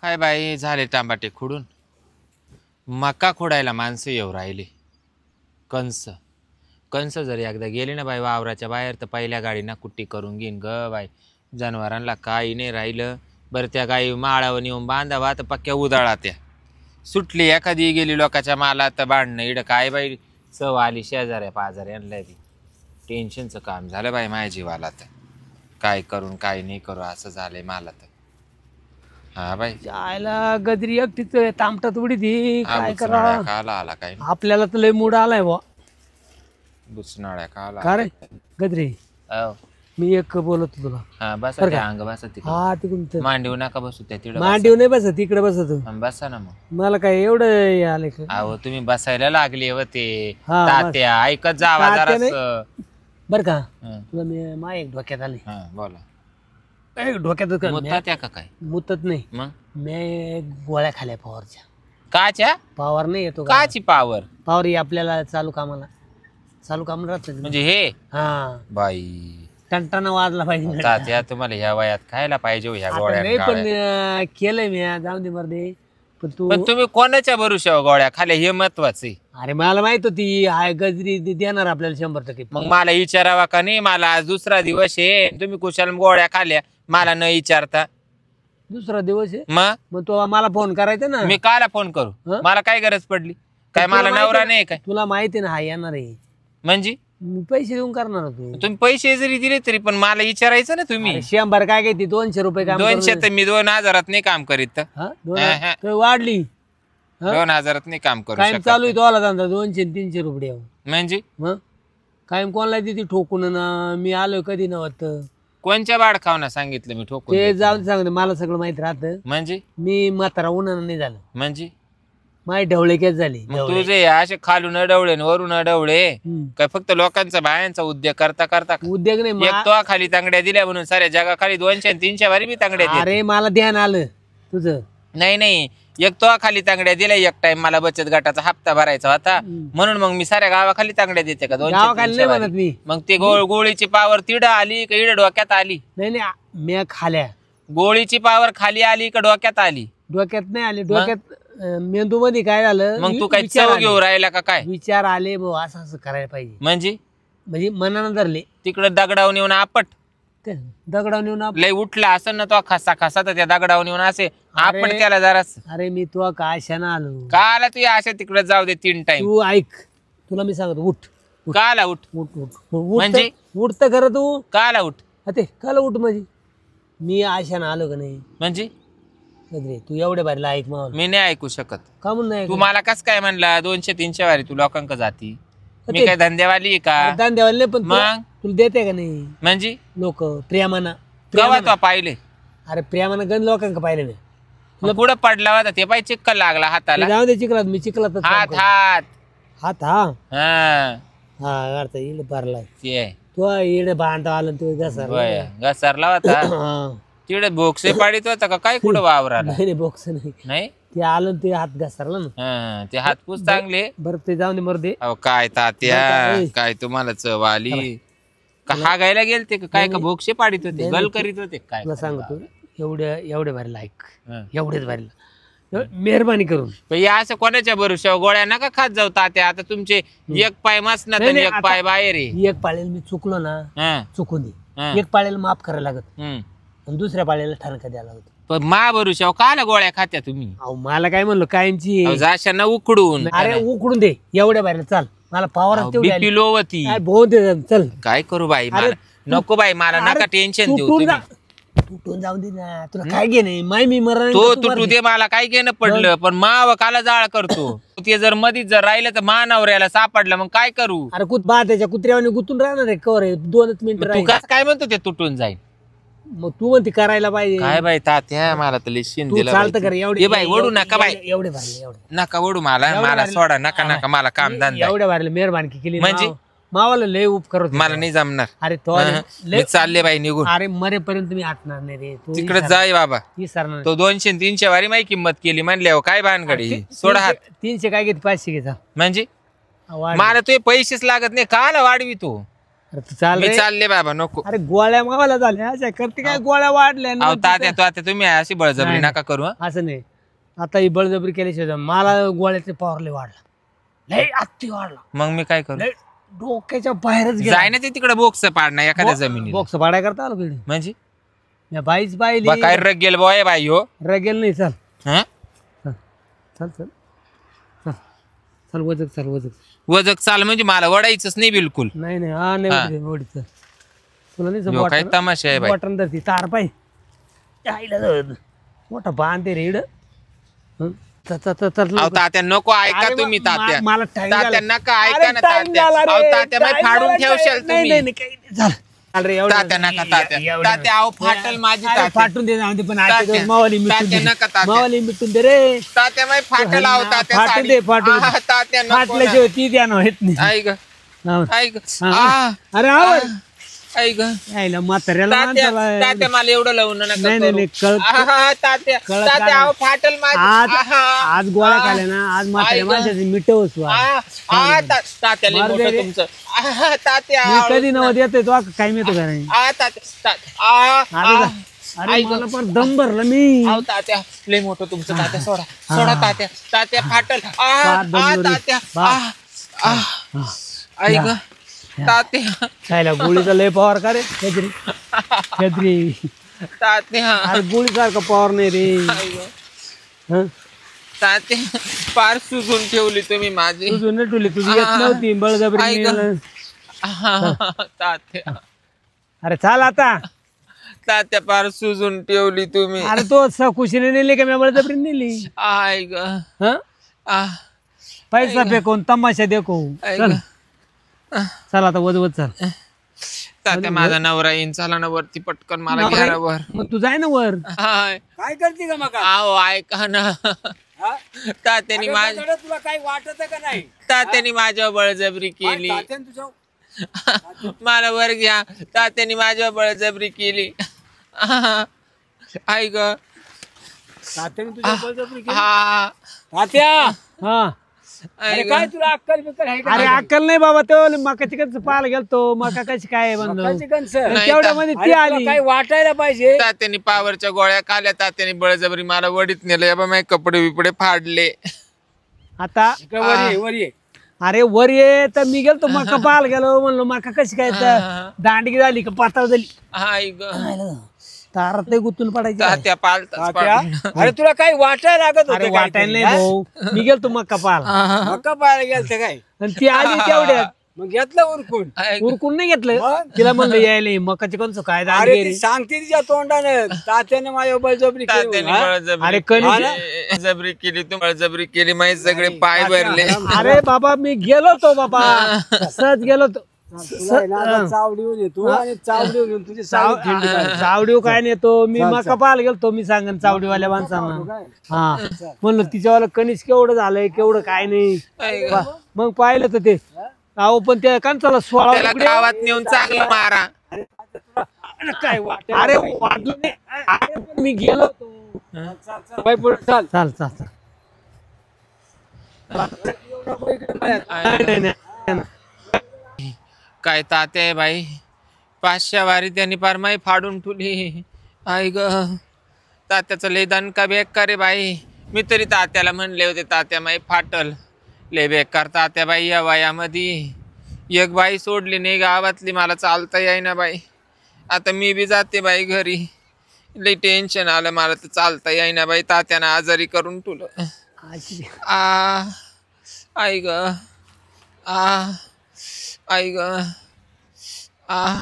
काय बाई झाले टमाटे खुडून मका खोडायला माणसं येऊ राहिले. कंस कंस जर एकदा गेले ना बाई वावराच्या बाहेर तर पहिल्या गाडीना कुट्टी करून घेईन ग बाई. जनावरांना काही नाही राहिलं. बरं त्या गाई माळावर नेऊन बांधावा तर पक्क्या उदाळा त्या सुटली एखादी गेली लोकाच्या माला तर बांधणं इडं काय बाई. चव आली शेजाऱ्या पाजाऱ्यांना बी टेन्शनचं काम झालं बाई माझ्या जीवाला. तर काय करून काय नाही करू असं झालंय मला तर. हा बाई जायला गजरी एकटीच तामटात उडी ती काय करा. काला आला काय आपल्याला तर लय मूड आलाय बा. बुसनाळ्या काला का रे गजरी हो. मी एक बोलत होतो तुला. हा बसा त्या अंग बसा तिकडे. हा तिकडून मांडीव नका बसू त्या तिकडे मांडीव नाही बसत तिकडे बसत. बसा ना मग. मला काय एवढं आले का. अहो तुम्ही बसायला लागले होते हा, तात्या ऐकत जावा तात्या जरा. बर का तुला मी मा एक डोक्यात आले. बोला एक डोक्यात मुत्ता त्या का काय मुतत नाही. मग मी गोळ्या खाल्या पॉवरच्या. काच्या पॉवर नाही येतो का काची पावर पॉवर ही आपल्याला चालू कामाला राहत म्हणजे हे हा बाई टंटाना वाजला पाहिजे. तात्या तुम्हाला ह्या वयात खायला पाहिजे ह्या आता गोळ्या नाही पण गाळ्या. केलंय मी जाऊन दे मर्दे. पण तू पण तुम्ही कोणाच्या भरोश्यावर गोळ्या खाल्या हे महत्वाचं. अरे मला माहित होती हाय गजरी देणार आपल्याला 100%. मग मला विचारावा का नाही. मला आज दुसरा दिवस आहे तुम्ही कुशाल गोळ्या खाल्ल्या मला न विचारता. दुसरा दिवस आहे मग तू मला फोन करायचा ना. मी काला फोन करू हं? मला काय गरज पडली काय. तुला मला माहिती नवरा आहे- नाही काय तुला माहिती ना हा येणार आहे. म्हणजे मी पैसे देऊन करणार होतो. तुम्ही पैसे जरी दिले तरी पण मला विचारायचं ना तुम्ही. 100 काय काय ती 200 रुपये काम 200 तर मी 2000 नाही काम करीत तर. हा, हा. तर वाढली 2000 नाही काम करू कायम शकत. चालू आहे तो धंदा 200-300 रुपये. म्हणजे मग कायम कोणाला देते ठोकून ना. मी आलोय कधी नव्हतं कोणच्या बाड खावना सांगितलं मी ठोकून ते देतो. जाऊन सांगते मला सगळं माहित राहतं. म्हणजे मी म्हातारा उन्हानं नाही झालं. म्हणजे माझी ढवळे केस झाली. मग तुझे असे खालून अडवळे आणि वरून अडवळे हम्म. काय फक्त लोकांचा बायांचा उद्योग करता करता का? उद्योग नाही एक तो खाली तांगड्या दिल्या म्हणून साऱ्या जगाखाली 200-300 वारी बी तांगड्या दिल्या. अरे मला ध्यान आलं तुझं. नाही एक तो खाली तांगड्या दिल्या. एक टाइम मला बचत गटाचा हप्ता भरायचा होता म्हणून मग मी साऱ्या गावाखाली तांगड्या देते का 200-300 गावाखाली नाही वारी? म्हणत मी. मग ते गोळीची पावर तिड आली का इड डोक्यात आली. नाही मी खाल्या गोळीची पावर खाली आली का डोक्यात आली. डोक्यात नाही आली. डोक्यात मेंदू मध्ये काय झालं. मग तू काय विचार चव आले. घेऊ राहिला का काय. विचार आले भाऊ असं असं करायला पाहिजे. म्हणजे मनानं धरले तिकडे दगडावून येऊन आपट ते दगडावर नेऊन लय उठला असं ना तो खसा खसा तर त्या दगडावून येऊन असे आपट त्याला जरास. अरे मी तू काय शाना आलो. काला तू अशा तिकडे जाऊ दे 3 टाइम. तू ऐक तुला मी सांगतो उठ काला उठ उठ उठ म्हणजे? उठत खरं तू. काला उठ ते काला उठ म्हणजे मी आशानं आलो का नाही. म्हणजे गजरे तू एवढे बारीला ऐक मावलं मी नाही ऐकू शकत. का म्हणून नाही तू मला कस काय म्हणला 200-300 वारी तू लोकांक जाती. मी काय धंद्यावाली आहे का. दान द्यावाले नाही पण मग? तुला देते का नाही म्हणजे लोक प्रेमाना. केव्हा तो पाहिले अरे प्रेमानं गण लोकांक पाहिले नाही. मग पुढं पडला होता ते पाय चिक्कल लागला हाताला. जाऊ दे चिखलात मी चिखलात हात हात हात हा हा हा अर्थ येईल भरला. ते आहे. तू येडे भांडा आलं तू घसर. होय, घसरला होता तिकडे भोगसे पाडीत होता का काय कुठं वावराला. नाही बॉक्स नाही नाही ते आलं ते हात घसरला ना. हा, ते हातपूस चांगले. बरं ते जाऊन दे मरू दे. अहो काय तात्या काय तुम्हाला चव आली का. हा गायला गेलते का काय का भोगसे पाडीत होते गल करीत होते काय. तुला सांगतो एवढे भारी लायक हा. एवढेच भारी मेहरबानी करून. पण या असं कोणाच्या भरोश्यावर गोळ्या नका खात जाऊ तात्या. आता तुमचे एक पाय मसनात आणि एक पाय बाहेर आहे. एक पाळेल मी चुकलो ना हा, चुकून हा. दे. एक पाळेल माफ करायला लागत हम्म. आणि दुसऱ्या पाळ्याला ठणका द्यायला लागत. पण मा भरोश्यावर काला गोळ्या खात्या तुम्ही. अहो मला काय म्हणलो कायमची. अहो, जाशांना उकडून अरे उकडून दे एवढ्या बाहेर चाल मला पावर तेवढी आली. बीपी लो होती. काय बहुत चल काय करू बाई अरे, मला नको बाई मला नका टेन्शन देऊ तुम्ही. तुटून जाऊ दे ना तुला काय घे नाही माय मी मरण. तो तुटू दे मला काय घेणं पडलं पण माव काला जाळ करतो. ते जर मधीच जर राहिलं तर मानावऱ्याला सापडलं मग काय करू. अरे बा त्याच्या कुत्र्यावाने गुतून राहणार आहे कवर आहे 2 मिनिटं तू राहील. कस काय म्हणतो ते तुटून जाईल. मग तू म्हणते करायला पाहिजे. काय बाई तात्या मला तर लिशीन तू दिलं चालतं बाई. कर एवढे ए बाई ओढू नका बाई. एवढे भरले एवढे नका ओढू मला एवढं मला भरलं. सोडा नका नका मला काम धंदा आहे. एवढ्या भरले मेहरबानी केली म्हणजे? मावाला लय उपकार होते. मला नाही जमणार. अरे तो मी चालले बाई निघून. अरे मरेपर्यंत मी हटणार नाही रे. तू तिकडे जाय बाबा. विसरणार तो 200-300 वारी माही किंमत केली म्हणल्यावर काय भानगडी. सोडा हात. 300 काय घेते 500 घेता म्हणजे मला तुझे पैसेच लागत नाही काला वाढवी तू. अरे तू चाल मी रे. चालले बाबा नको. अरे गोळ्या मावाला झाल्या अशा करते काय गोळ्या वाढल्या अहो ना. तात्या तो आता तुम्ही अशी बळजबरी नाही, नका करू हं. असं नाही. आता ही बळजबरी केल्याशिवाय मला गोळ्याचे पॉवरले वाढला लय अति वाढला. मग मी काय करू? लय डोक्याच्या बाहेरच गेला. जाय ना ते तिकडे बोक्स पाडणं एखाद्या जमिनीला. बॉक्स पाडाय करता आलो कडे म्हणजे मी बाईच पाहिली. बा काय रग गेल बॉय बाई हो. रगेल नाही. चल हं? चल चल चल चल चल वजक चल वजक. वजक चाल म्हणजे मला वडायचंच नाही बिलकुल. नाही नाही हा नाही वडी चल. तुला नाही ह्यो काय तमाशा आहे बाई. बॉटन धरती तार पाय आईला जाऊ. मोठा बांधे रे इड. अहो तात्या नको ऐका अरे तुम्ही मा- तात्या. मला time तात्या झाला. नका अरे ऐका ना time तात्या. झाला रे, अहो तात्या बाई time फाडून झाला, ठेवशाल नाही तुम्ही. नाही नाही, काही नाही. चल. चल रे, एवढं तात्या नका तात्या. एवढं. तात्या अहो फाटल माझी अरे, तात्या. फाटून दे जाऊ दे, पण आजच्या तात्या, दिवस मावाली मिटून तात्या दे. नका तात्या. मावाली मिटून दे रे. तात्या बाई फाटल आहो तात्या फाटून साडी. दे फाटून दे. आहा, तात्या नको ना. फाटल्याशिवाय ती द्या ना येत नाही. ऐक हा. ऐक हा. अरे आवर ऐक यायला म्हाताऱ्याला तात्या माणसाला- तात्या मला एवढं लावून नका नाही नाही करू. नाही कळ आहा, तात्या कळत तात्या काय? अहो फाटल माझी. आज आहा. आज गोळ्या खाल्या ना आज म्हाताऱ्या आई गं. माणसाची मिटवस तात्या लई मार मोठं दे रे. तुमचं. आहा, तात्या मी कधी नवत येतोय तो काय मिळतो का नाही. अरे मला पण दम भरला मी. तात्या लई मोठं तुमचं. तात्या सोडा सोडा तात्या. तात्या फाटल. फाट दमलो रे. तात्या फाट. ऐक तात्या खायला गोळीचा लय पॉवर का रे छत्री छत्री. तात्या अरे गोळी सारखा पॉवर नाही रे. हं? तात्या फार सुजून ठेवली तुम्ही माझी. तुझी नटुली तुझी येत नव्हती बळजबरी आई गं. नेलं. तात्या अरे चाल आता. तात्या फार सुजून ठेवली तुम्ही. अरे तो खुशीने नेली का मी बळजबरी नेली. आय ग हं? आह, पैसा फेकून तमाशा देखो. आई चल गं. चल आता वजवत चल. तात्या माझा नवरा येईन चला ना वरती पटकन मला घ्या वर. मग तू जाय ना वर. हाय काय करते का मग आओ ऐका ना. तात्यानी माझ तुला काही वाटत का नाही तात्यानी माझ्यावर बळजबरी केली. तात्यानं तुझ्या मला वर घ्या. तात्यानी माझ्यावर बळजबरी केली. ऐक तात्याने तुझ्या बळजबरी केली. हा तात्या हा अरे काय तुला अक्कल बिक्कल आहे का अरे अक्कल नाही बाबा तो मका चिकन पाहायला गेलतो मका कशी काय बनलो मकाची कणसं. नाही तेवढ्यामध्ये ती अरे तुला आली. काही वाटायला पाहिजे तात्यानी पावरच्या गोळ्या खाल्या. तात्यानी बळजबरी मला वडीत नेलं. या बा माझे कपडे बिपडे फाडले. आता का वर ये, वर ये. अरे वर ये तर मी गेलतो मका पाहायला गेलो म्हणलो मका कशी काय तर दांडगी झाली का पातळ झाली. ऐक तारात लय गुंतून पडायची. तात्या पालताच तात्या पाडलं. अरे तुला काही वाटायला लागत अरे होतं वाटायला नाही भाऊ मी गेलतो मका पाहायला मका पाहायला गेलते काय आणि ती आली तेवढ्यात मग घेतलं उरकून ऐक. उरकून नाही घेतलं मग? तिला म्हणलं यायला मकाची कोणचं काय अरे दांडगी ती रे. सांगते तिच्या तोंडानं तात्याने माझ्या बळजबरी केली तात्यानी म्हणून, हा? बळजबरी अरे कणी बळजबरी केली. तू बळजबरी केली. माझे सगळे पाय भरले. अरे बाबा मी गेलो तो बाबा सहज गेलो तो. तुला आहे ना आता चावडीहून येतो आणि चावडीहून येऊन तुझी सावळी थंडी काढते. चावडीव काय नेतो मी मका पाहायला गेलतो मी सांगन चावडीवाल्या माणसांना. हा म्हणलं तिच्यावाला कणीस केवढं झालंय केवढं काय नाही. ऐक. मग पाहिलं तर ते अहो पण त्या कांचाला 16 त्याला तुकडे. गावात नेऊन चांगलं मारा. काय वाट अरे वाटलं नाही. अरे पण मी गेलो होतो. बाई पुढे चाल चाल चाल चाल. नाही, नाही, नाही. काय तात्या आहे बाई. 500 वारी त्यांनी पार माई फाडून ठेवली. आई ग तात्याचं लय दणका बेकार रे बाई. मी तरी तात्याला म्हणले होते तात्या माई फाटल. लय बेकार तात्या बाई या वयामध्ये. एक बाई सोडली नाही गावातली. मला चालता येईना बाई. आता मी बी जाते बाई घरी. लय टेन्शन आलं मला तर चालता येईना बाई. तात्यानं आजारी करून ठेवलं. आ आई ग आ आई ग आ